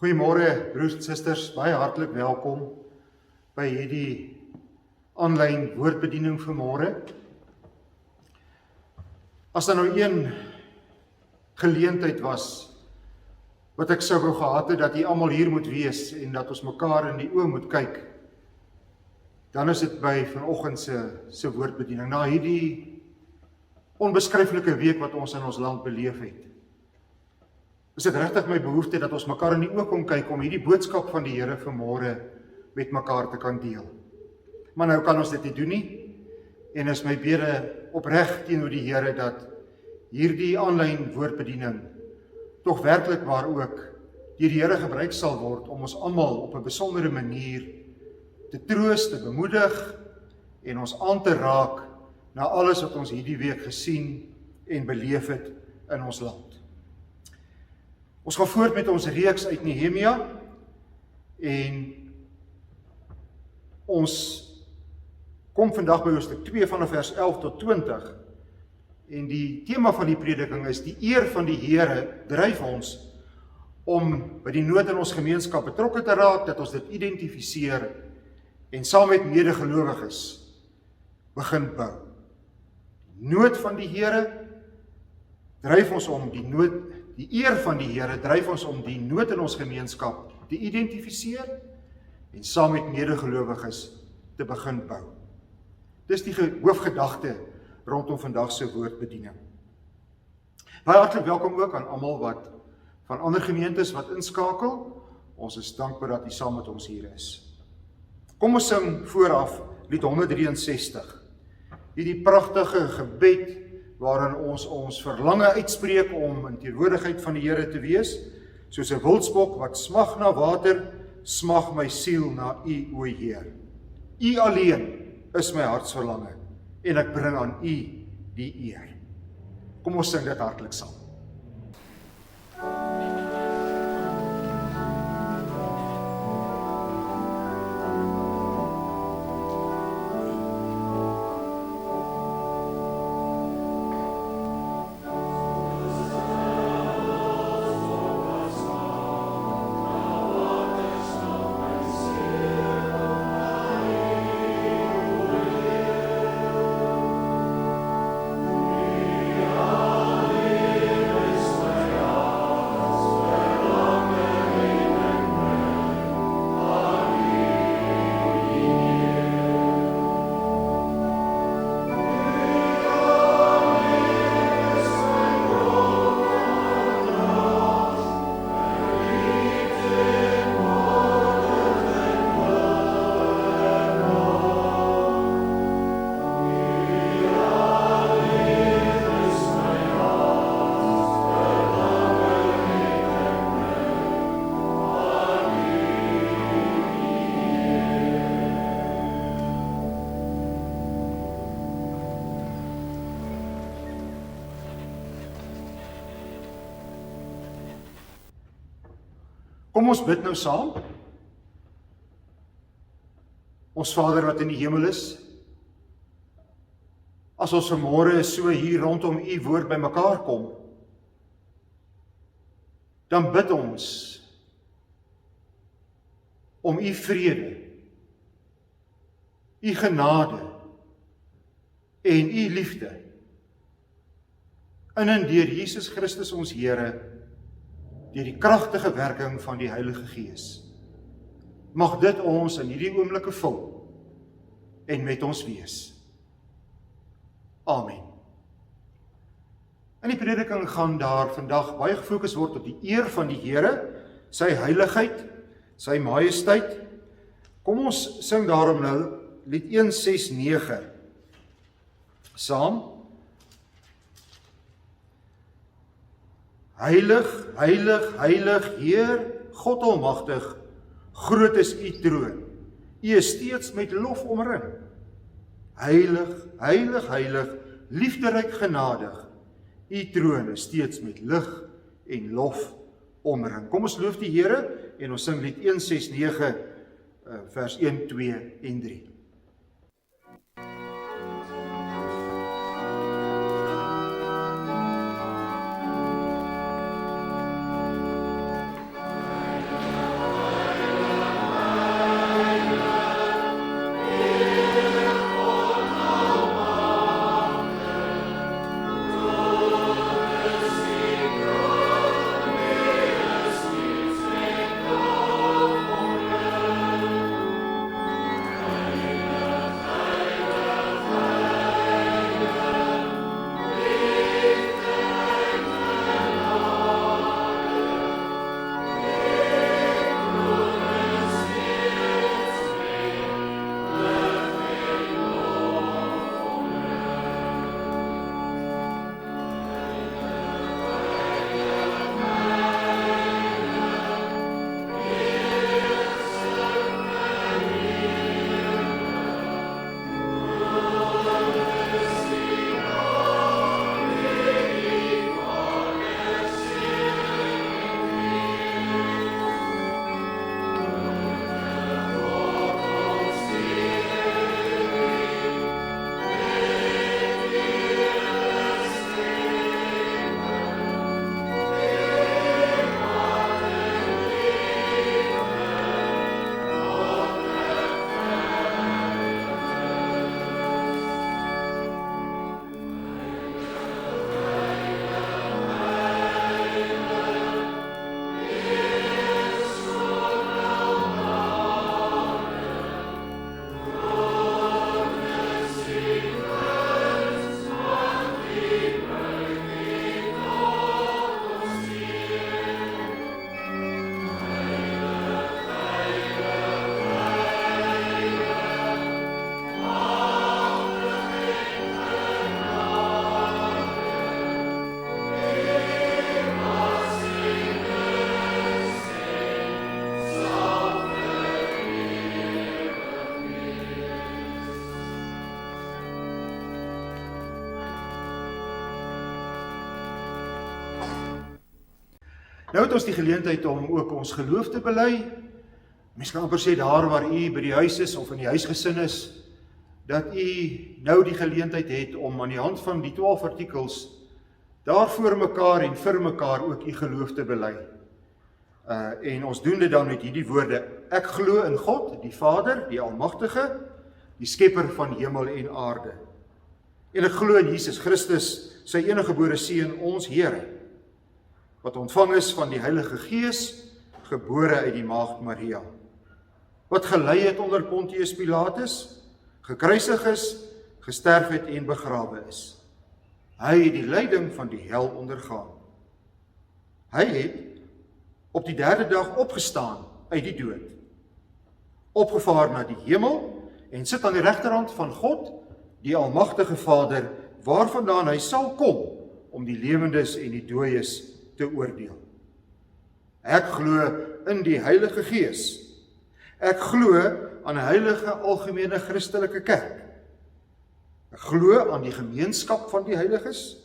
Goeiemôre broers en susters, baie hartlik welkom by hierdie aanlyn woordbediening vanmôre. As daar nou een geleentheid was wat ek sou wou gehad het dat jy almal hier moet wees en dat ons mekaar in die oë moet kyk, dan is dit by vanoggend se woordbediening. Na hierdie onbeskryflike week wat ons in ons land beleef het, is dit regtig my behoefte dat ons mekaar in die oë kon kyk om hierdie boodskap van die Here vanmôre met mekaar te kan deel. Maar nou kan ons dit nie doen nie, en is my bede opreg teenoor die Here dat hierdie aanlyn woordbediening tog werklik waar ook deur die Here gebruik sal word om ons almal op 'n besondere manier te troos, te bemoedig en ons aan te raak na alles wat ons hierdie week gesien en beleef het in ons land. Ons gaan voort met ons reeks uit Nehemia en ons kom vandag by hoofstuk 2 vanaf vers 11 tot 20 en die tema van die prediking is die eer van die Here dryf ons om by die nood in ons gemeenskap betrokke te raak, dat ons dit identifiseer en saam met medegelowiges begin bou. Die nood van die Here dryf ons om die eer van die Here dryf ons om die nood in ons gemeenskap te identifiseer en saam met medegelowiges te begin bou. Dis die hoofgedagte rondom vandag se woordbediening. Baie hartlik welkom ook aan almal wat van ander gemeentes wat inskakel. Ons is dankbaar dat u saam met ons hier is. Kom ons sing vooraf lied 163. Hierdie pragtige gebed waarin ons verlange uitspreek om in teenwoordigheid van die Here te wees, soos 'n wildsbok wat smag na water, smag my siel na u, o Heer. U alleen is my hartsverlange en ek bring aan u die eer. Kom ons sing dit hartlik saam. Kom ons bid nou saam. Ons Vader wat in die hemel is, as ons vanmôre so hier rondom u woord by mekaar kom, dan bid ons om u vrede, u genade en u liefde in en deur Jesus Christus ons Here, deur die kragtige werking van die Heilige Gees. Mag dit ons in hierdie oomblikke vul en met ons wees. Amen. In die prediking gaan daar vandag baie gefokus word op die eer van die Here, sy heiligheid, sy majesteit. Kom ons sing daarom nou lied 169 saam. Heilig, heilig, heilig, Heer, God almagtig, groot is u troon. U is steeds met lof omring. Heilig, heilig, heilig, liefderyk genadig. U troon is steeds met lig en lof omring. Kom ons loof die Here en ons sing lied 169 vers 1, 2 en 3. Nou het ons die geleentheid om ook ons geloof te bely. Mens kan amper sê daar waar u by die huis is of in die huisgesin is, dat u nou die geleentheid het om aan die hand van die 12 artikels daar voor mekaar en vir mekaar ook u geloof te bely. En ons doen dit dan met hierdie woorde: ek glo in God, die Vader, die Almagtige, die skepper van hemel en aarde. En ek glo in Jesus Christus, sy eniggebore Seun, ons Here, wat ontvang is van die Heilige Gees, gebore uit die Maagd Maria, wat gelei het onder Pontius Pilatus, gekruisig is, gesterf het en begrawe is. Hy het die lyding van die hel ondergaan. Hy het op die 3de dag opgestaan uit die dood, opgevaar na die hemel en sit aan die regterhand van God, die Almagtige Vader, waarvandaan hy sal kom om die lewendes en die dooies te oordeel. Ek glo in die Heilige Gees. Ek glo aan 'n heilige algemene Christelike kerk. Ek glo aan die gemeenskap van die heiliges.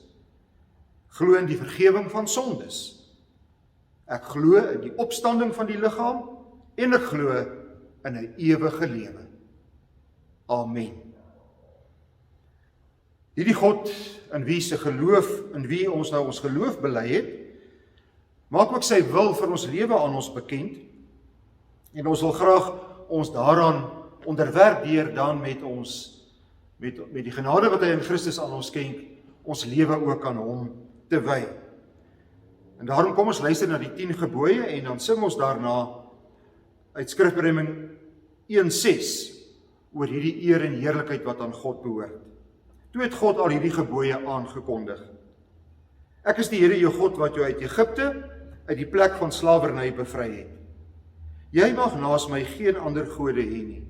Glo in die vergifnis van sondes. Ek glo in die opstanding van die liggaam en ek glo in 'n ewige lewe. Amen. Hierdie God in wie se geloof, in wie ons nou ons geloof bely het, maak ook sy wil vir ons lewe aan ons bekend. En ons wil graag ons daaraan onderwerp deur dan met die genade wat hy in Christus aan ons skenk, ons lewe ook aan hom te wy. En daarom kom ons luister na die 10 gebooie en dan sing ons daarna uit Skrifberinge 1:6 oor hierdie eer en heerlikheid wat aan God behoort. Toe het God al hierdie gebooie aangekondig. Ek is die Here jou God wat jou uit Egipte, uit die plek van slawerny bevry het. Jy mag naas my geen ander gode hê nie.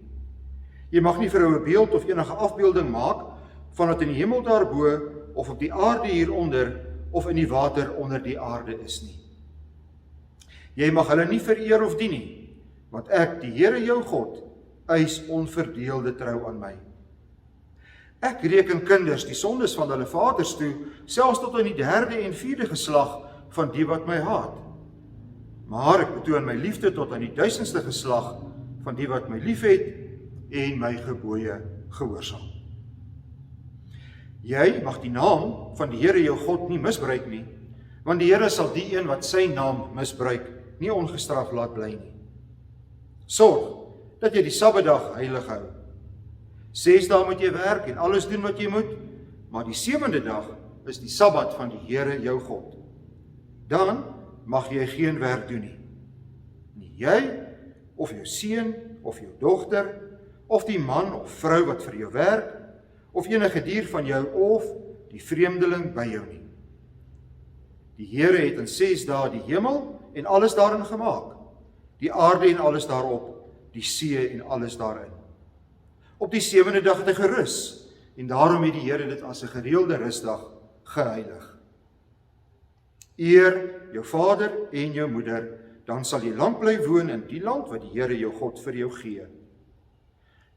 Jy mag nie vir jou 'n beeld of enige afbeelding maak van wat in die hemel daarbo of op die aarde hieronder of in die water onder die aarde is nie. Jy mag hulle nie vereer of dien nie, want ek, die Here jou God, eis onverdeelde trou aan my. Ek reken kinders die sondes van hulle vaders toe, selfs tot in die 3de en 4de geslag van die wat my haat. Maar ek betoon my liefde tot aan die 1000ste geslag van die wat my liefhet en my gebooie gehoorsaam. Jy mag die naam van die Here jou God nie misbruik nie, want die Here sal die een wat sy naam misbruik nie ongestraf laat bly nie. Sorg dat jy die Sabbatdag heilig hou. 6 dae moet jy werk en alles doen wat jy moet, maar die 7de dag is die Sabbat van die Here jou God. Dan mag jy geen werk doen nie. Nie jy, of jou seun, of jou dogter, of die man of vrou wat vir jou werk, of enige dier van jou, of die vreemdeling by jou nie. Die Here het in 6 dae die hemel en alles daarin gemaak, die aarde en alles daarop, die see en alles daarin. Op die 7de dag het hy gerus, en daarom het die Here dit as 'n gereelde rusdag geheilig. Eer jou vader en jou moeder, dan sal jy lank bly woon in die land wat die Here jou God vir jou gee.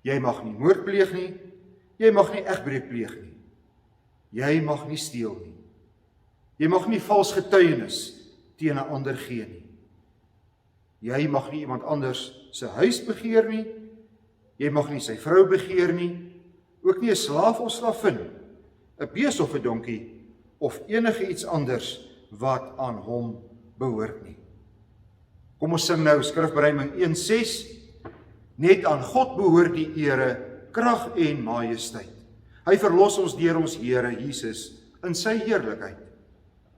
Jy mag nie moord pleeg nie, jy mag nie egbreek pleeg nie, jy mag nie steel nie, jy mag nie vals getuienis teen 'n ander gee nie, jy mag nie iemand anders se huis begeer nie, jy mag nie sy vrou begeer nie, ook nie 'n slaaf of slavin, 'n bees of 'n donkie, of enige iets anders wat aan hom behoort nie. Kom ons sing nou Skrifberinge 1:6, net aan God behoort die ere, krag en majesteit. Hy verlos ons deur ons Here Jesus in sy heerlikheid.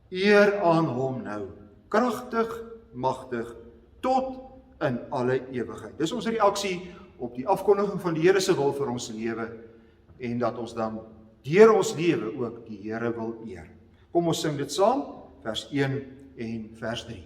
Eer aan hom nou, kragtig, magtig, tot in alle ewigheid. Dis ons reaksie op die afkondiging van die Here se wil vir ons lewe, en dat ons dan deur ons lewe ook die Here wil eer. Kom ons sing dit saam, vers 1 en vers 3.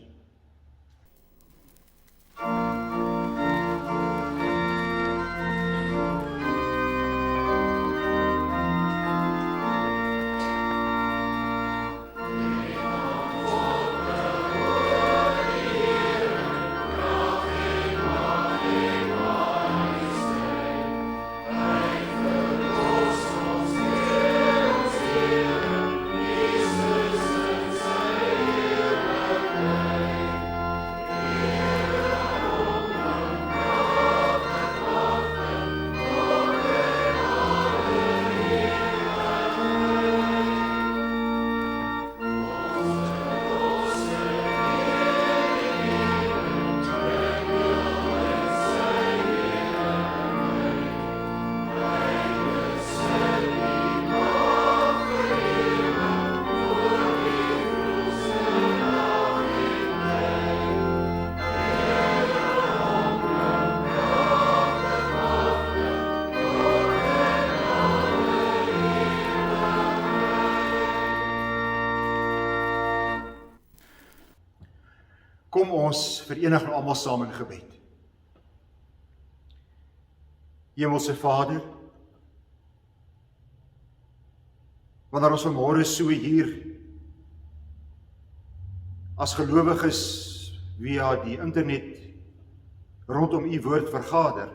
Kom ons verenig nou almal saam in gebed. Hemelse Vader, wanneer ons vanmôre so hier as gelowiges via die internet rondom u woord vergader,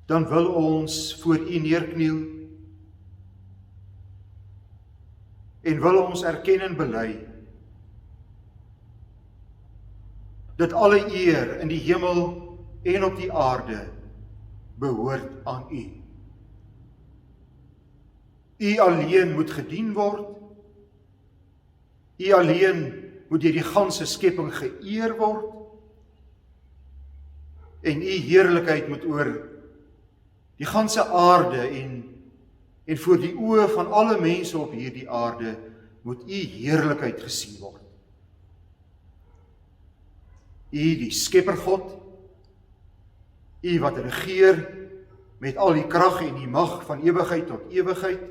dan wil ons voor u neerkniel en wil ons erken en bely dat alle eer in die hemel en op die aarde behoort aan u. U alleen moet gedien word, u alleen moet deur die ganse skepping geëer word, en u heerlikheid moet oor die ganse aarde en voor die oë van alle mense op hierdie aarde moet u heerlikheid gesien word. U die Skeppergod, u wat regeer met al die krag en die mag van ewigheid tot ewigheid,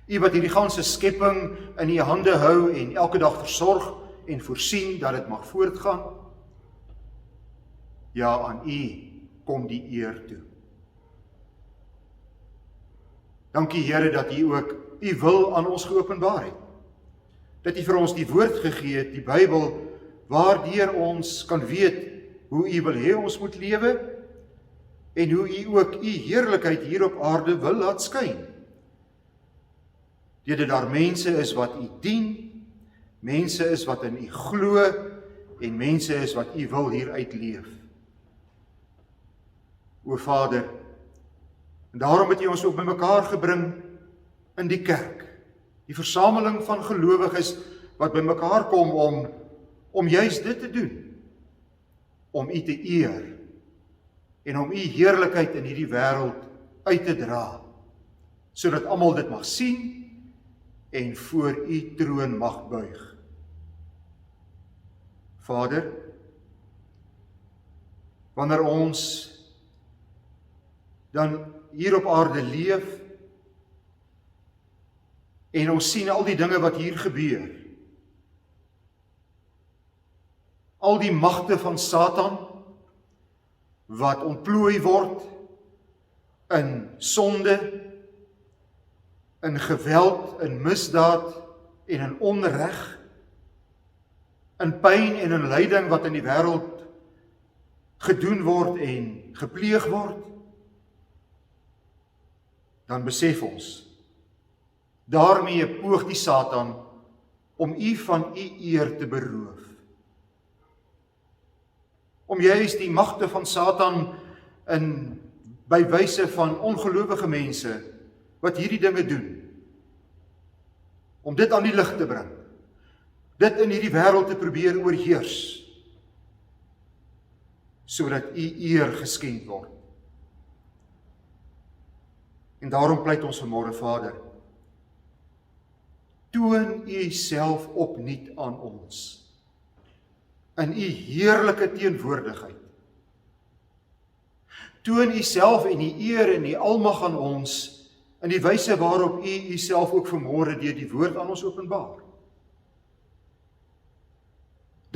u wat hierdie ganse skepping in u hande hou en elke dag versorg en voorsien dat dit mag voortgaan, ja, aan u kom die eer toe. Dankie Here dat u ook u wil aan ons geopenbaar het. Dat u vir ons die woord gegee het, die Bybel, waardeur ons kan weet hoe u wil hê ons moet lewe en hoe u ook u heerlikheid hier op aarde wil laat skyn. Deurdat daar mense is wat u dien, mense is wat in u glo en mense is wat u wil hier uitleef. O Vader, en daarom het u ons ook bymekaar gebring in die kerk, die versameling van gelowiges wat bymekaar kom om juist dit te doen, om u te eer en om u heerlikheid in hierdie wêreld uit te dra, sodat almal dit mag sien en voor u troon mag buig. Vader, wanneer ons dan hier op aarde leef en ons sien al die dinge wat hier gebeur, al die magte van Satan wat ontplooi word in sonde, in geweld, in misdaad en in onreg, in pyn en in lyding wat in die wêreld gedoen word en gepleeg word, dan besef ons, daarmee poog die Satan om u van u eer te beroof. Om juist die magte van Satan by wyse van ongelowige mense wat hierdie dinge doen, om dit aan die lig te bring, dit in hierdie wêreld te probeer oorheers, sodat u eer geskenk word. En daarom pleit ons vanmôre, Vader, toon u self opnuut aan ons, in u heerlike teenwoordigheid. Toon u self en die eer en die almag aan ons, in die wyse waarop u uself ook vanmôre deur die woord aan ons openbaar.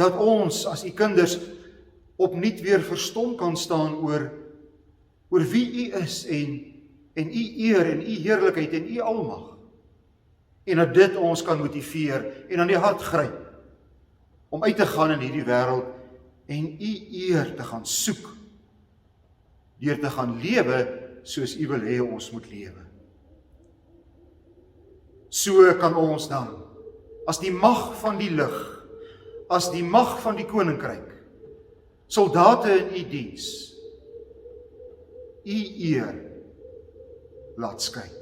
Dat ons as u kinders opnuut weer verstom kan staan oor wie u is en u eer en u heerlikheid en u almag. En dat dit ons kan motiveer en aan die hart gryp om uit te gaan in hierdie wêreld en u eer te gaan soek, deur te gaan lewe soos u wil hê ons moet lewe. So kan ons dan, as die mag van die lig, as die mag van die koninkryk, soldate in u diens, u eer laat skyn.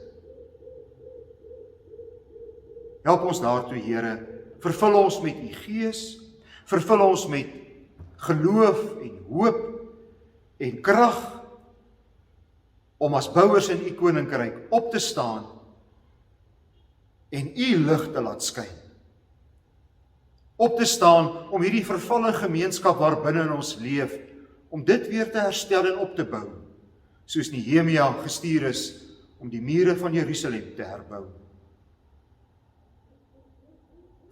Help ons daartoe, Here, vervul ons met u Gees, vervul ons met geloof en hoop en krag, om as bouers in u koninkryk op te staan en u lig te laat skyn. Op te staan om hierdie vervalle gemeenskap waarbinne in ons leef, om dit weer te herstel en op te bou, soos Nehemia gestuur is om die mure van Jerusalem te herbou.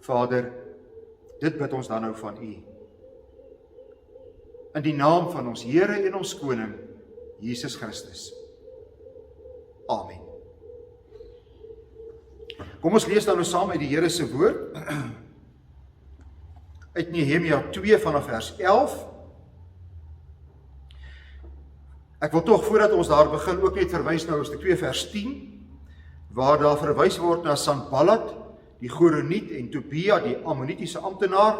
Vader, dit bid ons dan nou van U. In die naam van ons Here en ons Koning, Jesus Christus. Amen. Kom ons lees dan nou saam uit die Here se woord, uit Nehemia 2 vanaf vers 11. Ek wil tog, voordat ons daar begin, ook net verwys na hoofstuk 2 vers 10, waar daar verwys word na Sanballat, die Goroniet, en Tobia, die Ammonitiese amptenaar,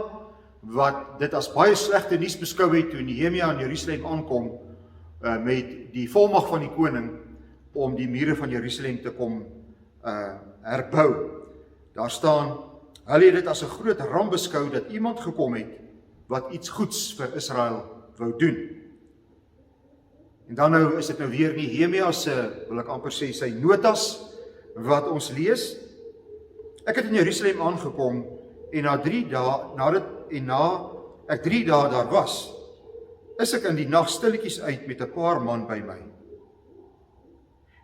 wat dit as baie slegte nuus beskou het toe Nehemia in Jerusalem aankom, met die volmag van die koning, om die mure van Jerusalem te kom herbou. Daar staan, hulle het dit as 'n groot ramp beskou, dat iemand gekom het, wat iets goeds vir Israel wou doen. En dan nou is dit nou weer Nehemia se, wil ek amper sê, sy notas, wat ons lees. Ek het in Jerusalem aangekom, en na 3 dae, na ek 3 dae daar was, is ek in die nag stilletjies uit met 'n paar man by my.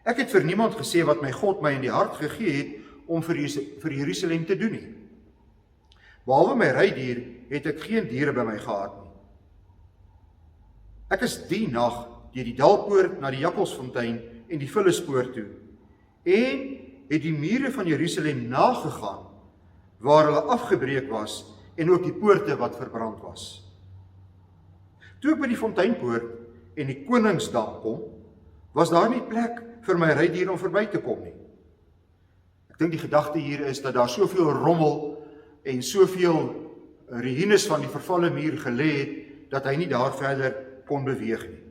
Ek het vir niemand gesê wat my God my in die hart gegee het, om vir Jerusalem te doen nie. Behalwe my rydier, het ek geen diere by my gehad nie. Ek is die nag deur die Dalpoort na die Jakkalsfontein en die Vullespoort toe, en het die mure van Jerusalem nagegaan, waar hulle afgebreek was, en ook die poorte wat verbrand was. Toe ek by die Fonteinpoort en die Koningsdam kom, was daar nie plek vir my rydier om verby te kom nie. Ek dink die gedagte hier is dat daar soveel rommel en soveel ruïnes van die vervalle muur gelê het, dat hy nie daar verder kon beweeg nie.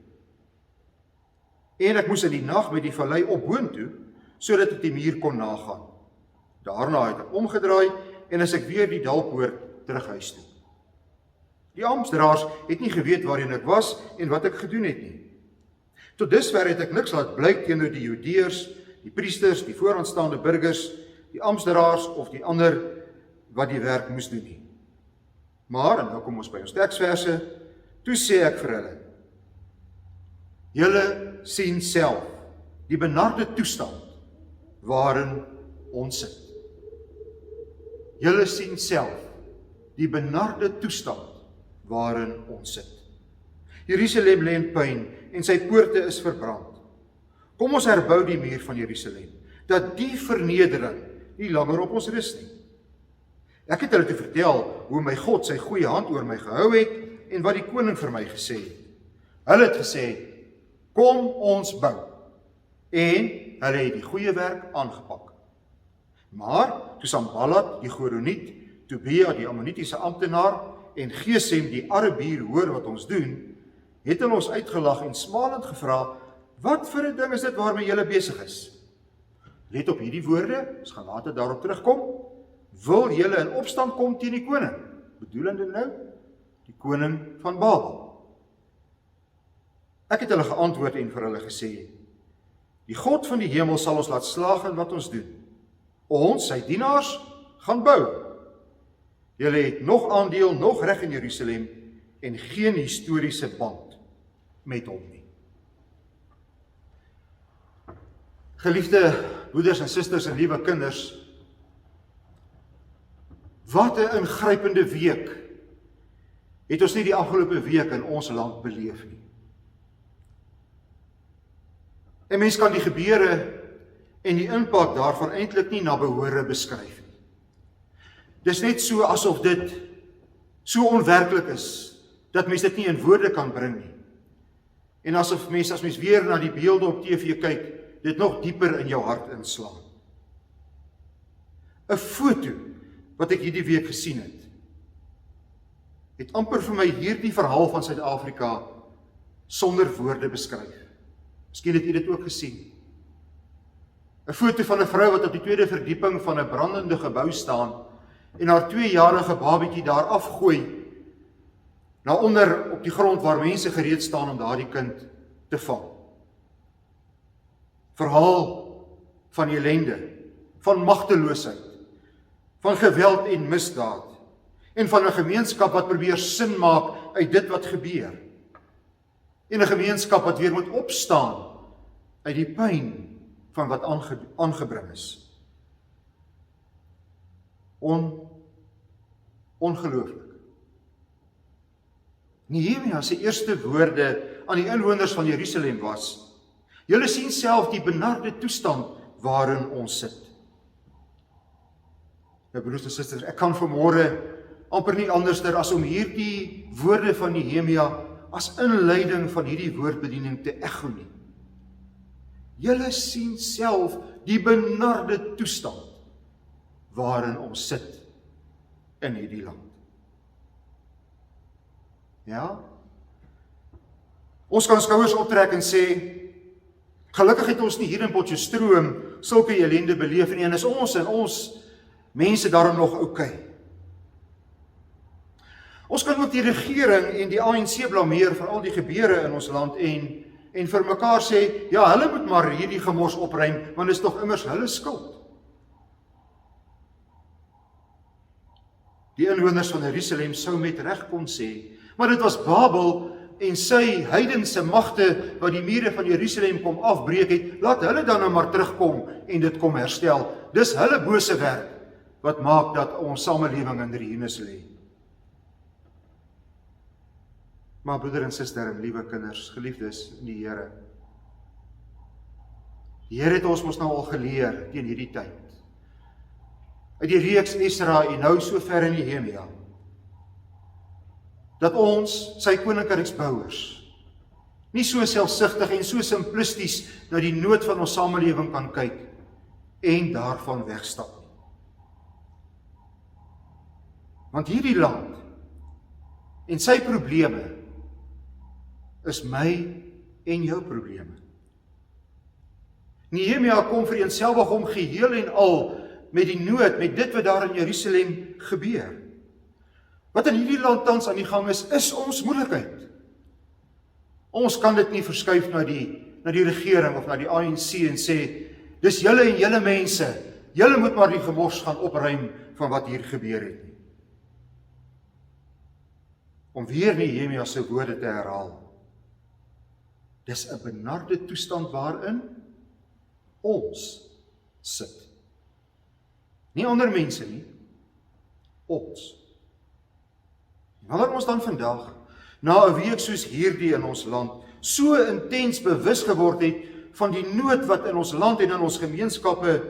En ek moes in die nag met die vallei op boontoe, sodat ek die muur kon nagaan. Daarna het ek omgedraai, en as ek weer die Dalpoort terug huis toe. Die amptdraers het nie geweet waarheen ek was, en wat ek gedoen het nie. Tot dusver het ek niks laat blyk teenoor die Judeërs, die priesters, die vooraanstaande burgers, die amptdraers of die ander wat die werk moes doen nie. Maar, en nou kom ons by ons teksverse, toe sê ek vir hulle, julle sien self die benarde toestand waarin ons sit. Julle sien self die benarde toestand waarin ons sit. Jerusalem lê in pyn en sy poorte is verbrand. Kom ons herbou die muur van Jerusalem, dat die vernedering nie langer op ons rus nie. Ek het hulle te vertel hoe my God sy goeie hand oor my gehou het en wat die koning vir my gesê het. Hulle het gesê, kom ons bou. En hulle het die goeie werk aangepak. Maar toe Sanballat, die Goroniet, Tobia, die Ammonitiese amptenaar, en Gesem, die Arabier, hoor wat ons doen, het hulle ons uitgelag en smalend gevra, wat vir 'n ding is dit waarmee julle besig is? Let op hierdie woorde, ons gaan later daarop terugkom. Wil julle in opstand kom teen die koning? Bedoelende nou, die koning van Babel. Ek het hulle geantwoord en vir hulle gesê, die God van die hemel sal ons laat slaag in wat ons doen. Ons, sy dienaars, gaan bou. Julle het nog aandeel, nog reg in Jerusalem en geen historiese band met hom nie. Geliefde broeders en susters en liewe kinders, wat 'n ingrypende week het ons nie die afgelope week in ons land beleef nie. 'n Mens kan die gebeure en die impak daarvan eintlik nie na behore beskryf nie. Dis net so asof dit so onwerklik is, dat mens dit nie in woorde kan bring nie. En asof mens, as mens weer na die beelde op TV kyk, dit nog dieper in jou hart inslaan. 'n Foto wat ek hierdie week gesien het amper vir my hierdie verhaal van Suid-Afrika sonder woorde beskryf. Miskien het u dit ook gesien. 'n Foto van 'n vrou wat op die tweede verdieping van 'n brandende gebou staan en haar 2-jarige babietjie daar afgooi na onder op die grond waar mense gereed staan om daardie kind te vang. Verhaal van ellende, van magteloosheid, van geweld en misdaad, en van 'n gemeenskap wat probeer sin maak uit dit wat gebeur, en 'n gemeenskap wat weer moet opstaan uit die pyn van wat aangebring is. Ongelooflik. Nehemia se eerste woorde aan die inwoners van Jerusalem was: julle sien self die benarde toestand waarin ons sit. Nou broers en susters, ek kan vanmôre amper nie anderster as om hierdie woorde van Nehemia as inleiding van hierdie woordbediening te echo nie. Julle sien self die benarde toestand waarin ons sit in hierdie land. Ja? Ons kan skouers optrek en sê, gelukkig het ons nie hier in Potchefstroom sulke ellende beleef nie, en is ons en ons mense daarom nog oukei. Ons kan ook die regering en die ANC blameer vir al die gebeure in ons land en vir mekaar sê, ja, hulle moet maar hierdie gemors opruim, want dit is tog immers hulle skuld. Die inwoners van Jerusalem sou met reg kon sê, maar dit was Babel en sy heidense magte wat die mure van Jerusalem kom afbreek het, laat hulle dan nou maar terugkom en dit kom herstel. Dis hulle bose werk wat maak dat ons samelewing in ruïnes lê. Maar broeder en suster en liewe kinders, geliefdes in die Here, die Here het ons mos nou al geleer teen hierdie tyd. Uit die reeks Esra en nou so ver in Nehemia, dat ons, sy koninkryksbouers, nie so selfsugtig en so simplisties na die nood van ons samelewing kan kyk en daarvan wegstap nie. Want hierdie land en sy probleme is my en jou probleme. Nehemia kom vereenselwig hom geheel en al met die nood, met dit wat daar in Jerusalem gebeur. Wat in hierdie land tans aan die gang is ons moeilikheid. Ons kan dit nie verskuif na die regering of na die ANC en sê, dis julle en julle mense, julle moet maar die gemors gaan opruim van wat hier gebeur het nie. Om weer Nehemia se woorde te herhaal, dis 'n benarde toestand waarin ons sit. Nie ander mense nie, ons. Wanneer ons dan vandag, na 'n week soos hierdie in ons land, so intens bewus geword het van die nood wat in ons land en in ons gemeenskappe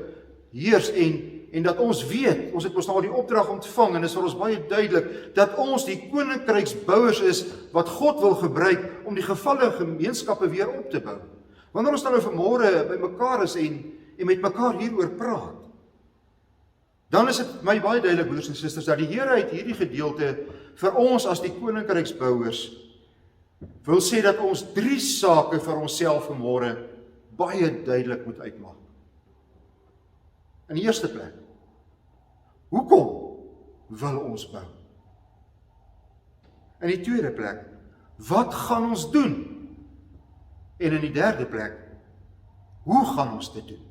heers en dat ons weet, ons het mos nou die opdrag ontvang en is vir ons baie duidelik, dat ons die koninkryksbouers is wat God wil gebruik om die gevalle gemeenskappe weer op te bou. Wanneer ons dan nou vanmôre by mekaar is en met mekaar hieroor praat, dan is dit my baie duidelik, broeders en susters, dat die Here uit hierdie gedeelte vir ons as die koninkryksbouers wil sê dat ons 3 sake vir onsself vanmôre baie duidelik moet uitmaak. In die eerste plek, hoekom wil ons bou? In die tweede plek, wat gaan ons doen? En in die derde plek, hoe gaan ons dit doen?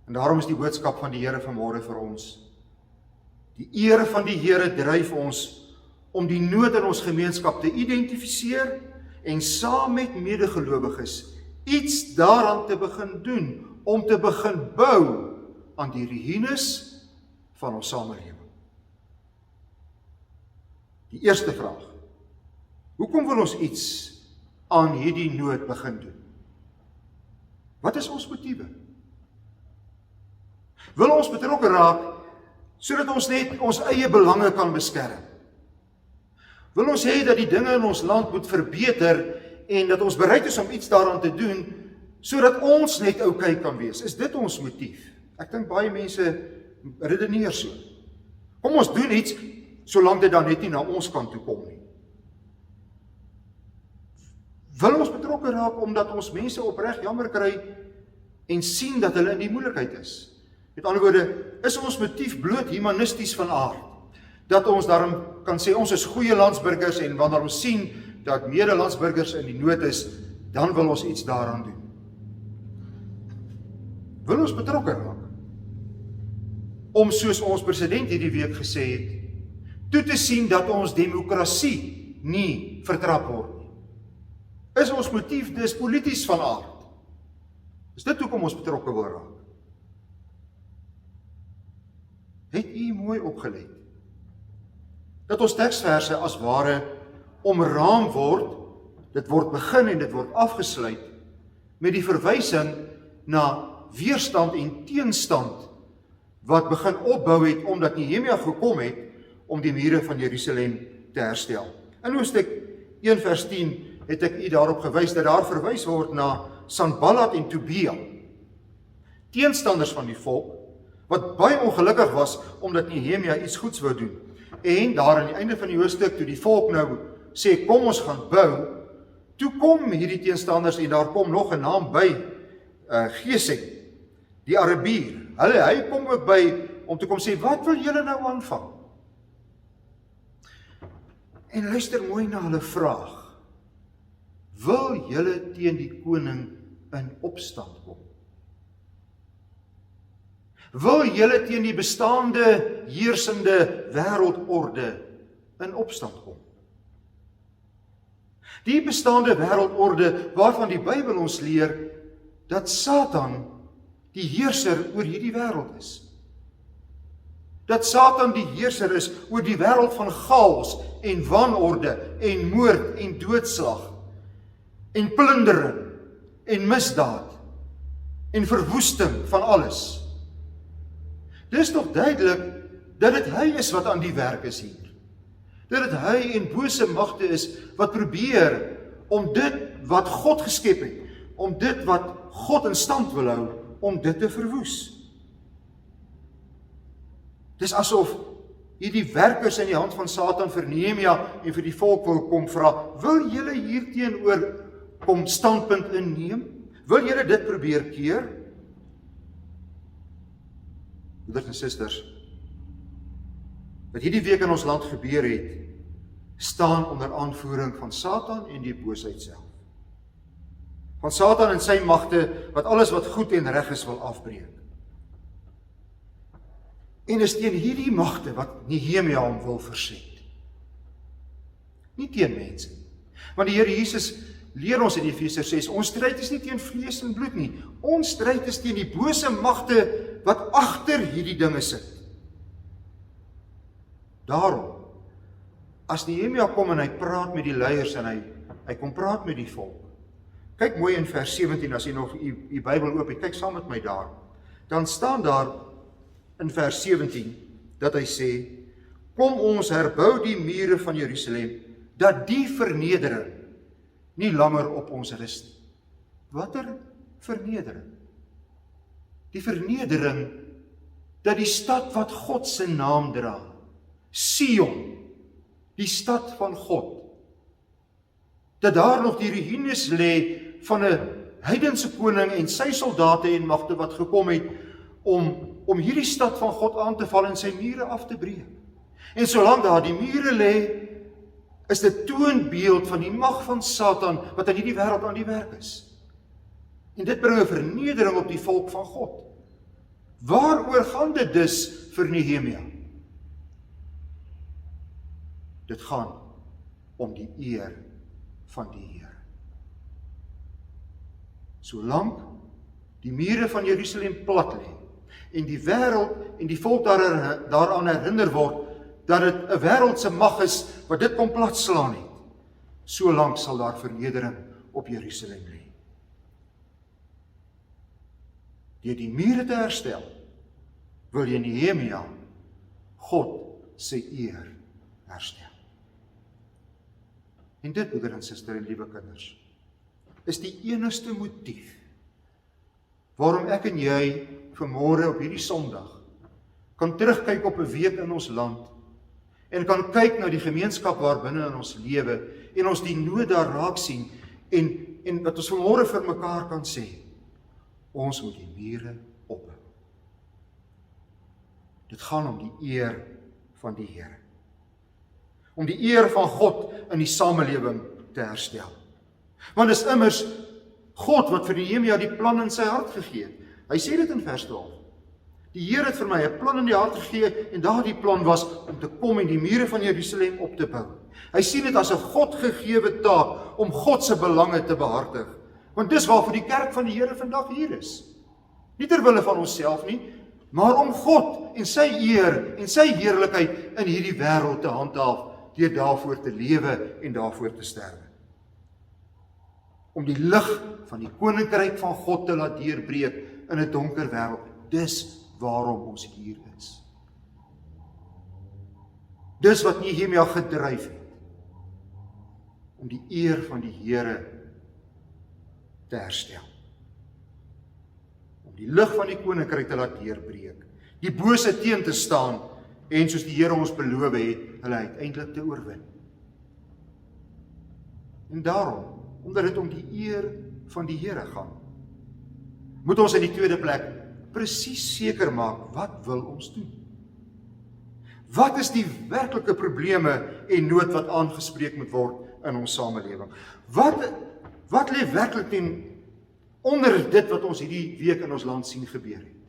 En daarom is die boodskap van die Here vanmôre vir ons. Die eer van die Here dryf ons om die nood in ons gemeenskap te identifiseer en saam met medegelowiges iets daaraan te begin doen, om te begin bou aan die ruïnes van ons samelewing. Die eerste vraag, hoekom wil ons iets aan hierdie nood begin doen? Wat is ons motiewe? Wil ons betrokke raak, sodat ons net ons eie belange kan beskerm? Wil ons hê dat die dinge in ons land moet verbeter en dat ons bereid is om iets daaraan te doen, sodat ons net oukei kan wees? Is dit ons motief? Ek dink baie mense redeneer so. Kom ons doen iets, solank dit dan net nie na ons kant toe kom nie. Wil ons betrokke raak, omdat ons mense opreg jammer kry en sien dat hulle in die moeilikheid is? Met ander woorde, is ons motief bloot humanisties van aard, dat ons daarom kan sê, ons is goeie landsburgers, en wanneer ons sien dat medelandsburgers in die nood is, dan wil ons iets daaraan doen. Wil ons betrokke raak, om soos ons president hierdie week gesê het, toe te sien dat ons demokrasie nie vertrap word nie. Is ons motief dis polities van aard? Is dit hoekom ons betrokke wil raak? Het u mooi opgelet? Dat ons teksverse as ware omraam word, dit word begin en dit word afgesluit, met die verwysing na weerstand en teenstand, wat begin opbou het, omdat Nehemia gekom het, om die mure van Jerusalem te herstel. In hoofstuk 1 vers 10 het ek u daarop gewys, dat daar verwys word na Sanballat en Tobia, teenstanders van die volk, wat baie ongelukkig was, omdat Nehemia iets goeds wou doen. En daar aan die einde van die hoofstuk, toe die volk nou sê, kom ons gaan bou, toe kom hierdie teenstanders, en daar kom nog 'n naam by, Gesem, die Arabier. Hy kom ook by, om te kom sê, wat wil julle nou aanvang? En luister mooi na hulle vraag. Wil julle teen die koning in opstand kom? Wil julle teen die bestaande, heersende wêreldorde in opstand kom? Die bestaande wêreldorde waarvan die Bybel ons leer, dat Satan die heerser oor hierdie wêreld is. Dat Satan die heerser is oor die wêreld van chaos en wanorde en moord en doodslag en plundering en misdaad en verwoesting van alles. Dis tog duidelik dat dit hy is wat aan die werk is hier. Dat dit hy en bose magte is wat probeer om dit wat God geskep het, om dit wat God in stand wil hou, om dit te verwoes. Dis asof hierdie werkers in die hand van Satan vir Nehemia en vir die volk wil kom vra, wil julle hierteenoor kom standpunt inneem? Wil julle dit probeer keer? Broeders en susters, wat hierdie week in ons land gebeur het, staan onder aanvoering van Satan en die boosheid self. Van Satan en sy magte, wat alles wat goed en reg is wil afbreek. En is teen hierdie magte wat Nehemia hom wil verset. Nie teen mense. Want die Here Jesus leer ons in Efesiërs 6, ons stryd is nie teen vlees en bloed nie. Ons stryd is teen die bose magte wat agter hierdie dinge sit. Daarom, as Nehemia kom en hy praat met die leiers en hy kom praat met die volk. Kyk mooi in vers 17, as jy nog die Bybel oop het, kyk saam met my daar. Dan staan daar in vers 17, dat hy sê, kom ons herbou die mure van Jerusalem, dat die vernedering nie langer op ons rus nie. Watter vernedering? Die vernedering, dat die stad wat God se naam dra, Sion, die stad van God, dat daar nog die ruïnes lê van 'n heidense koning en sy soldate en magte wat gekom het om hierdie stad van God aan te val en sy mure af te breek. En solank daar die mure lê, is dit toonbeeld van die mag van Satan wat in hierdie wêreld aan die werk is. En dit bring 'n vernedering op die volk van God. Waaroor gaan dit dus vir Nehemia? Dit gaan om die eer van die Here. Solank die mure van Jerusalem plat lê en die wêreld en die volk daaraan herinner word dat dit 'n wêreldse mag is wat dit kom platslaan het, solank sal daar vernedering op Jerusalem lê. Deur die mure te herstel, wil jy Nehemia God se eer herstel. En dit, broeder en suster en liewe kinders, is die enigste motief waarom ek en jy vanmôre op hierdie Sondag kan terugkyk op 'n week in ons land en kan kyk na die gemeenskap waarbinne in ons lewe en ons die nood daar raak sien en dat ons vanmôre vir mekaar kan sê, ons moet die mure ophou. Dit gaan om die eer van die Here. Om die eer van God in die samelewing te herstel. Want dit is immers God wat vir Nehemia die plan in sy hart gegee het. Hy sê dit in vers 12. Die Here het vir my 'n plan in die hart gegee en daardie plan was om te kom en die mure van Jerusalem op te bou. Hy sien dit as 'n God-gegewe taak om God se belange te behartig. Want dis waarvoor die kerk van die Here vandag hier is. Nie ter wille van onsself nie, maar om God en sy eer en sy heerlikheid in hierdie wêreld te handhaaf, deur daarvoor te lewe en daarvoor te sterwe. Om die lig van die koninkryk van God te laat deurbreek in 'n donker wêreld. Dis waarom ons hier is. Dis wat Nehemia gedryf het, om die eer van die Here te herstel. Om die lig van die koninkryk te laat deurbreek, die bose teen te staan, en soos die Here ons beloof het, hulle uiteindelik te oorwin. En daarom, omdat dit om die eer van die Here gaan, moet ons in die tweede plek presies seker maak, wat wil ons doen? Wat is die werklike probleme en nood wat aangespreek moet word in ons samelewing? Wat lê werklik onder dit wat ons hierdie week in ons land sien gebeur het?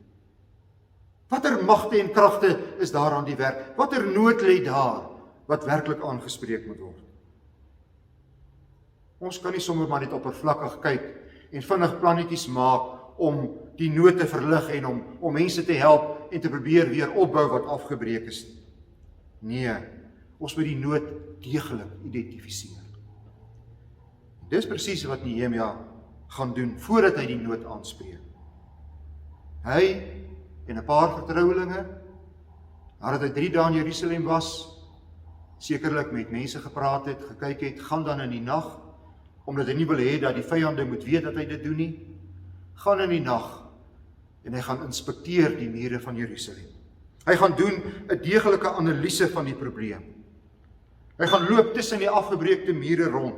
Watter magte en kragte is daar aan die werk? Watter nood lê daar wat werklik aangespreek moet word? Ons kan nie sommer maar net oppervlakkig kyk en vinnig plannetjies maak om die nood te verlig en om mense te help en te probeer weer opbou wat afgebreek is. Nee, ons moet die nood deeglik identifiseer. Dis presies wat Nehemia gaan doen voordat hy die nood aanspreek. Hy en 'n paar vertrouelinge, nadat hy 3 dae in Jerusalem was, sekerlik met mense gepraat het, gekyk het, gaan dan in die nag, omdat hy nie wil hê dat die vyande moet weet dat hy dit doen nie, gaan in die nag en hy gaan inspekteer die mure van Jerusalem. Hy gaan doen 'n deeglike analise van die probleem. Hy gaan loop tussen die afgebreekte mure rond.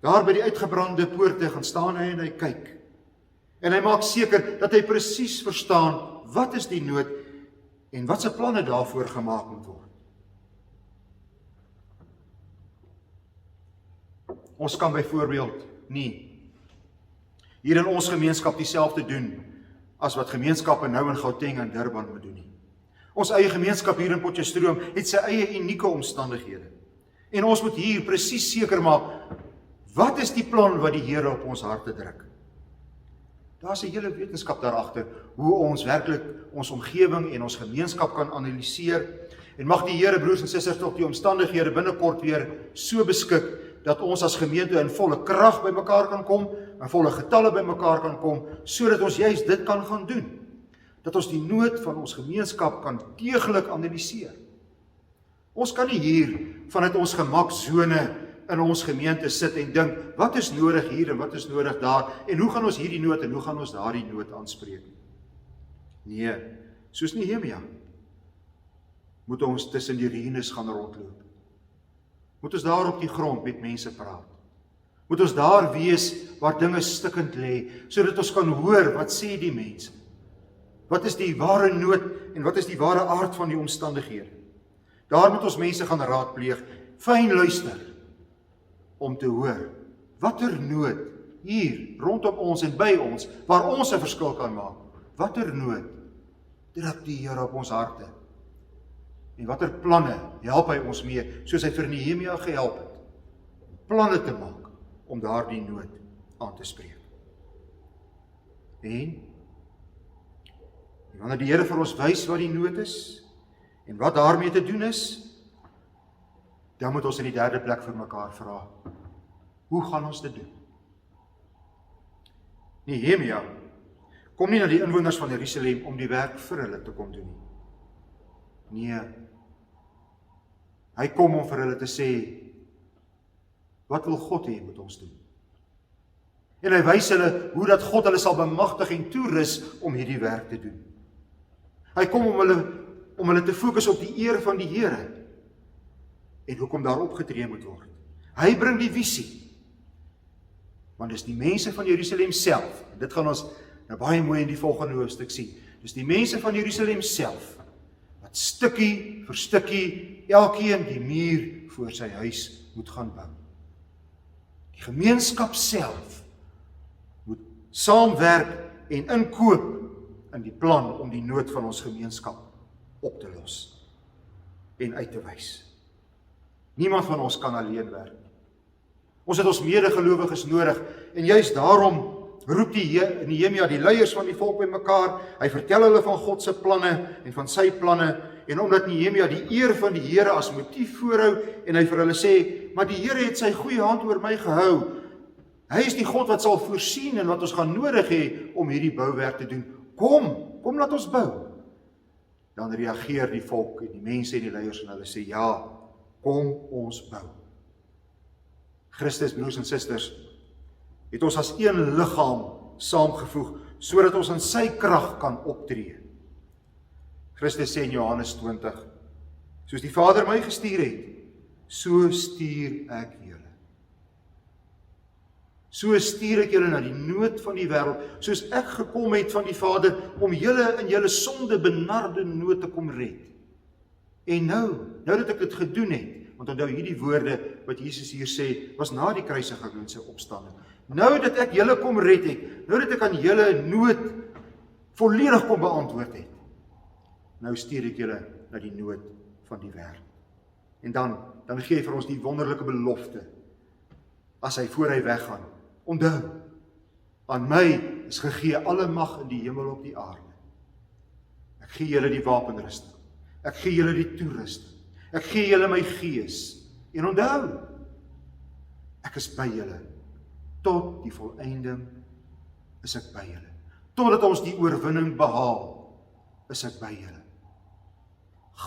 Daar by die uitgebrande poorte gaan staan hy en hy kyk. En hy maak seker dat hy presies verstaan wat is die nood en wat se planne daarvoor gemaak moet word. Ons kan byvoorbeeld nie hier in ons gemeenskap dieselfde doen as wat gemeenskappe nou in Gauteng en Durban moet doen nie. Ons eie gemeenskap hier in Potchefstroom het sy eie unieke omstandighede. En ons moet hier presies seker maak, wat is die plan wat die Here op ons harte druk? Daar's 'n hele wetenskap daarachter, hoe ons werklik ons omgewing en ons gemeenskap kan analiseer. En mag die Here, broers en susters, tot die omstandighede binnekort weer so beskik, dat ons as gemeente in volle krag by mekaar kan kom, in volle getalle by mekaar kan kom, sodat ons juist dit kan gaan doen. Dat ons die nood van ons gemeenskap kan deeglik analiseer. Ons kan nie hier vanuit ons gemaksone in ons gemeente sit en dink, wat is nodig hier en wat is nodig daar, en hoe gaan ons hierdie nood en hoe gaan ons daardie nood aanspreek? Nee, soos Nehemia, moet ons tussen die ruïnes gaan rondloop. Moet ons daar op die grond met mense praat. Moet ons daar wees waar dinge stikkend lê, sodat ons kan hoor, wat sê die mense? Wat is die ware nood en wat is die ware aard van die omstandighede? Daar moet ons mense gaan raadpleeg, fyn luister, om te hoor, watter nood hier, rondom ons en by ons, waar ons 'n verskil kan maak, watter nood druk die Here op ons harte, en watter planne help hy ons mee, soos hy vir Nehemia gehelp het, planne te maak, om daardie nood aan te spreek. En wanneer die Here vir ons wys wat die nood is, en wat daarmee te doen is, dan moet ons in die derde plek vir mekaar vra, hoe gaan ons dit doen? Nehemia kom nie na die inwoners van Jerusalem om die werk vir hulle te kom doen nie. Nee, hy kom om vir hulle te sê, wat wil God hê moet ons doen? En hy wys hulle hoe dat God hulle sal bemagtig en toerus om hierdie werk te doen. Hy kom om hulle te fokus op die eer van die Here en hoekom daar opgetree moet word. Hy bring die visie. Want dis die mense van Jerusalem self, en dit gaan ons nou baie mooi in die volgende hoofstuk sien, dis die mense van Jerusalem self, wat stukkie vir stukkie, elkeen die muur voor sy huis moet gaan bou. Die gemeenskap self moet saamwerk en inkoop in die plan om die nood van ons gemeenskap op te los en uit te wys. Niemand van ons kan alleen werk. Ons het ons medegelowiges nodig en juist daarom roep die Nehemia die leiers van die volk bymekaar, hy vertel hulle van God se planne en van sy planne, en omdat Nehemia die eer van die Here as motief voorhou, en hy vir hulle sê, maar die Here het sy goeie hand oor my gehou, hy is die God wat sal voorsien en wat ons gaan nodig hê om hierdie bouwerk te doen, kom laat ons bou. Dan reageer die volk en die mense en die leiers en hulle sê, ja, kom ons bou. Christus, broers en susters, het ons as een liggaam saamgevoeg, sodat ons in sy krag kan optree. Christus sê in Johannes 20, soos die Vader my gestuur het, so stuur ek julle. So stuur ek julle na die nood van die wêreld, soos ek gekom het van die Vader, om julle in julle sonde benarde nood te kom red. En nou dat ek dit gedoen het, want onthou hierdie woorde wat Jesus hier sê, was na die kruisiging en sy opstanding. Nou dat ek julle kom red het, nou dat ek aan julle nood volledig kom beantwoord het, nou stuur ek julle na die nood van die wêreld. En dan gee hy vir ons die wonderlike belofte, as hy voor hy weggaan, onthou, aan my is gegee alle mag in die hemel op die aarde. Ek gee julle die wapenrusting, ek gee julle die toerusting, ek gee julle my gees, en onthou, ek is by julle, tot die volëinding is ek by julle, totdat ons die oorwinning behaal, is ek by julle.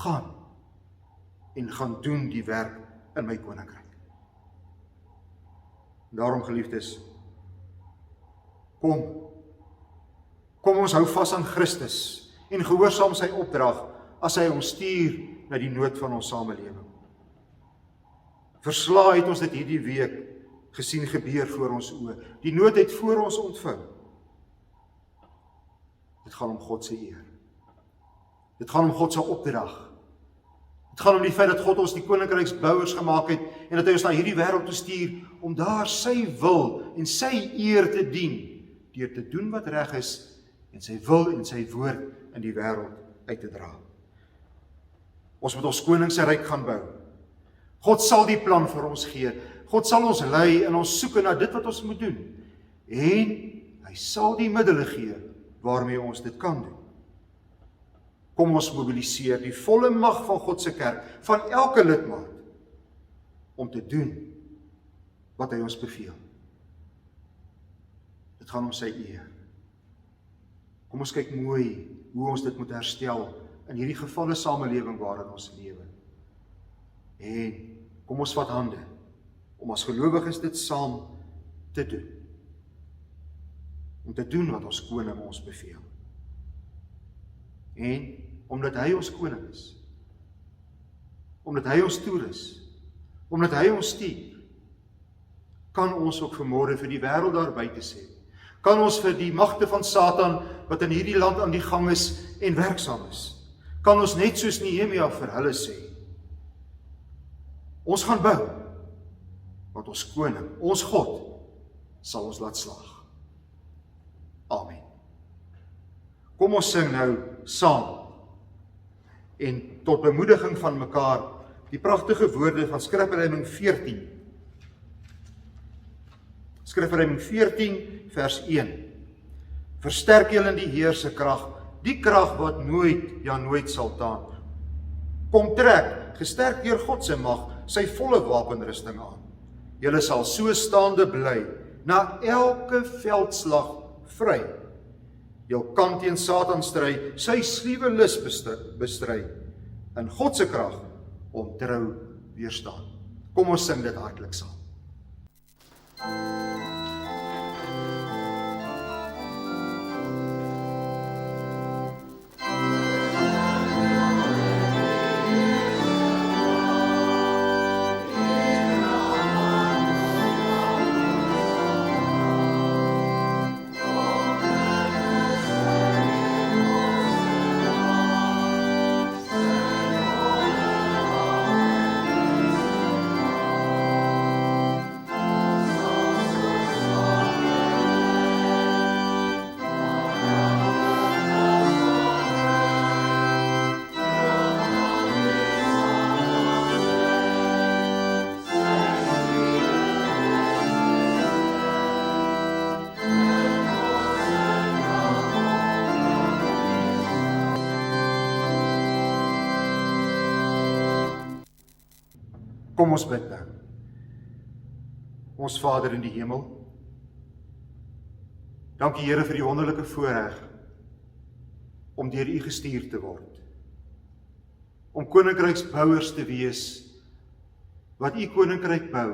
Gaan doen die werk in my koninkryk. Daarom, geliefdes, kom ons hou vas aan Christus en gehoorsaam sy opdrag as hy ons stuur na die nood van ons samelewing. Verslae het ons dit hierdie week gesien gebeur voor ons oë. Die nood het voor ons ontvou. Dit gaan om God se eer. Dit gaan om God se opdrag. Dit gaan om die feit dat God ons die koninkryksbouers gemaak het en dat hy ons na hierdie wêreld toe stuur om daar sy wil en sy eer te dien, deur te doen wat reg is en sy wil en sy woord in die wêreld uit te dra. Ons moet ons koning se ryk gaan bou. God sal die plan vir ons gee. God sal ons lei in ons soeke na dit wat ons moet doen. En hy sal die middele gee waarmee ons dit kan doen. Kom ons mobiliseer die volle mag van God se kerk, van elke lidmaat, om te doen wat hy ons beveel. Dit gaan om sy eer. Kom ons kyk mooi hoe ons dit moet herstel in hierdie gevalle samelewing waarin ons lewe. En kom ons vat hande om as gelowiges dit saam te doen. Om te doen wat ons koning ons beveel. En omdat hy ons koning is, omdat hy ons toerus, omdat hy ons stuur, kan ons ook vanmôre vir die wêreld daar buite sê, kan ons vir die magte van Satan wat in hierdie land aan die gang is en werksaam is, kan ons net soos Nehemia vir hulle sê, ons gaan bou, want ons koning, ons God, sal ons laat slaag. Amen. Kom ons sing nou saam, en tot bemoediging van mekaar, die pragtige woorde van Skrifruiming 14. Skrifruiming 14 vers 1. Versterk julle in die Heer se krag, die krag wat nooit sal taan. Kom trek, gesterk deur God se mag, sy volle wapenrusting aan. Julle sal so staande bly, na elke veldslag vry. Jou kan teen Satan stry, sy sluwe lus bestry, in God se krag om trou weerstaan. Kom ons sing dit hartlik saam. Oh Kom ons bid nou. Ons Vader in die hemel, dankie Here vir die wonderlike voorreg om deur U gestuur te word. Om koninkryksbouers te wees, wat U koninkryk bou,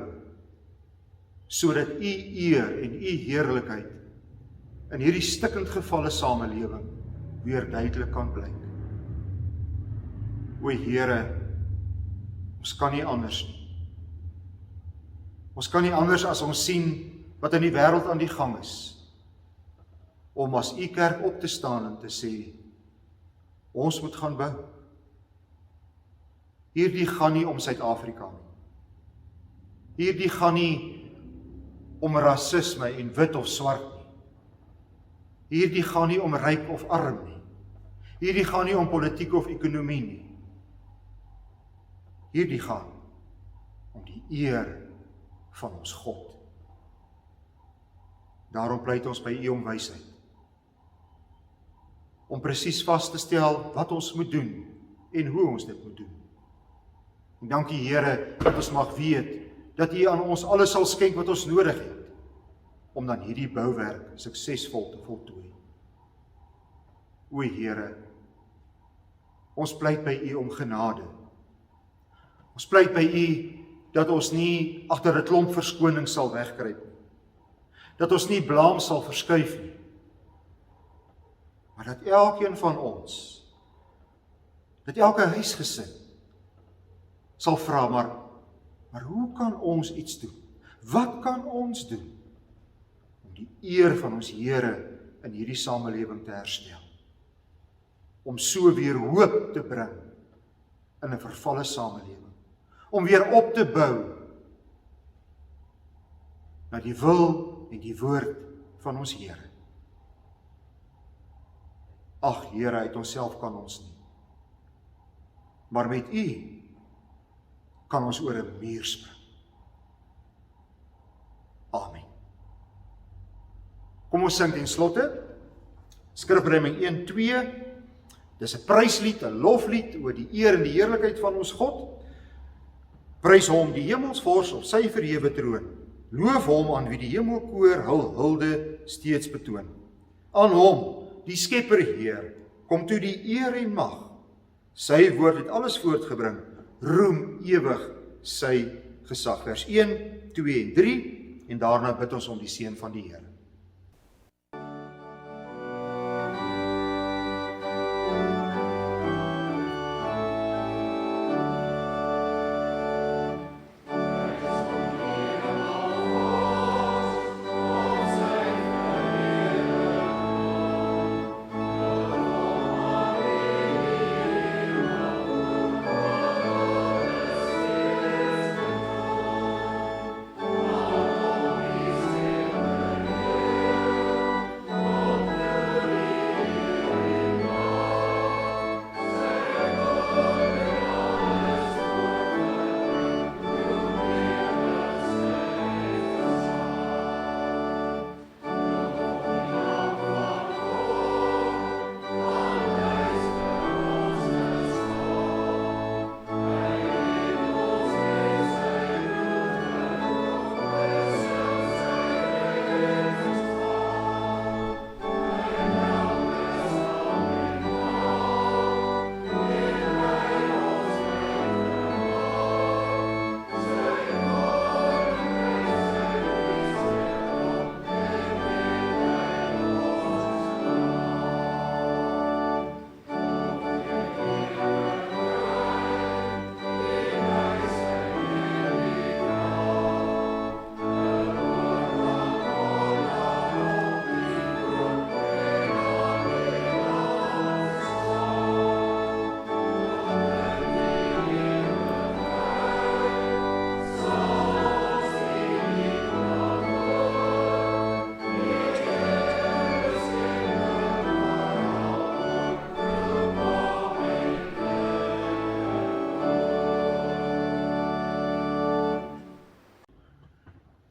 sodat U eer en U heerlikheid in hierdie stikkend gevalle samelewing weer duidelik kan blyk. O Here, ons kan nie anders nie. Ons kan nie anders as ons sien wat in die wêreld aan die gang is, om as U kerk op te staan en te sê, ons moet gaan bou. Hierdie gaan nie om Suid-Afrika nie. Hierdie gaan nie om rasisme en wit of swart nie. Hierdie gaan nie om ryk of arm nie. Hierdie gaan nie om politiek of ekonomie nie. Hierdie gaan om die eer van ons God. Daarom pleit ons by U om wysheid. Om presies vas te stel wat ons moet doen en hoe ons dit moet doen. En dankie Here dat ons mag weet dat U aan ons alles sal skenk wat ons nodig het om dan hierdie bouwerk suksesvol te voltooi. O Here, ons pleit by U om genade. Ons pleit by U dat ons nie agter 'n klomp verskoning sal wegkruip nie. Dat ons nie blaam sal verskuif nie. Maar dat elkeen van ons, dat elke huisgesin sal vra, maar hoe kan ons iets doen? Wat kan ons doen om die eer van ons Here in hierdie samelewing te herstel? Om so weer hoop te bring in 'n vervalle samelewing. Om weer op te bou na die wil en die woord van ons Here. Ag Here, uit onsself kan ons nie. Maar met U kan ons oor 'n muur spring. Amen. Kom ons sing ten slotte Skrifruiming 1:2. Dis 'n pryslied, 'n loflied oor die eer en die heerlikheid van ons God. Prys hom die hemelsvors op sy verhewe troon. Loof hom aan wie die hemelkoor hul hulde steeds betoon. Aan hom, die Skepper Heer, kom toe die eer en mag. Sy woord het alles voortgebring. Roem ewig sy gesag. Vers 1, 2 en 3 en daarna bid ons om die seën van die Here.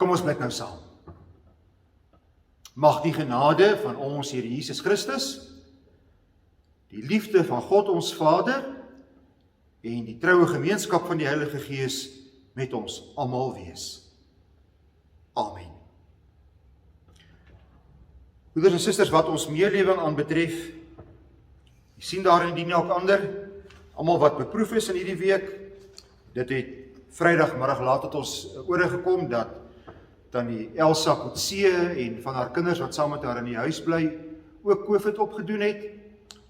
Kom ons bid nou saam. Mag die genade van ons Here Jesus Christus, die liefde van God ons Vader en die troue gemeenskap van die Heilige Gees met ons almal wees. Amen. Broeders en susters, wat ons meelewing aanbetref, jy sien daar in die ook ander, almal wat beproef is in hierdie week, dit het Vrydagmiddag laat het ons oorgekom dat tannie Elsa Kotse en van haar kinders wat saam met haar in die huis bly, ook COVID opgedoen het.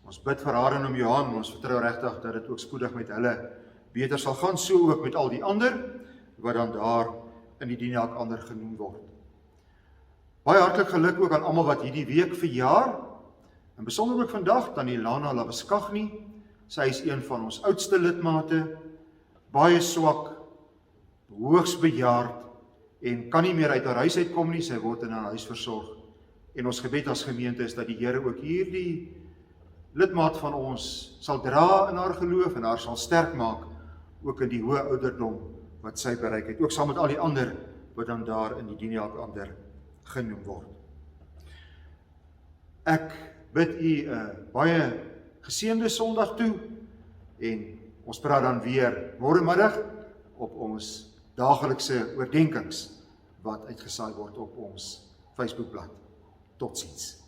Ons bid vir haar en om Johan, ons vertrou regtig dat dit ook spoedig met hulle beter sal gaan, so ook met al die ander, wat dan daar in die dienaak ander genoem word. Baie hartlik geluk ook aan almal wat hierdie week verjaar, en besonder ook vandag, tannie Lana Labeskagni, sy is een van ons oudste lidmate, baie swak, hoogs bejaard, en kan nie meer uit haar huis uitkom nie, sy word in haar huis versorg. En ons gebed as gemeente is dat die Here ook hierdie lidmaat van ons sal dra in haar geloof en haar sal sterk maak, ook in die hoë ouderdom wat sy bereik het, ook saam met al die ander wat dan daar in die dienaak ander genoem word. Ek bid u 'n baie geseënde Sondag toe en ons praat dan weer môremiddag op ons daaglikse oordenkings wat uitgesaai word op ons Facebookblad. Totsiens.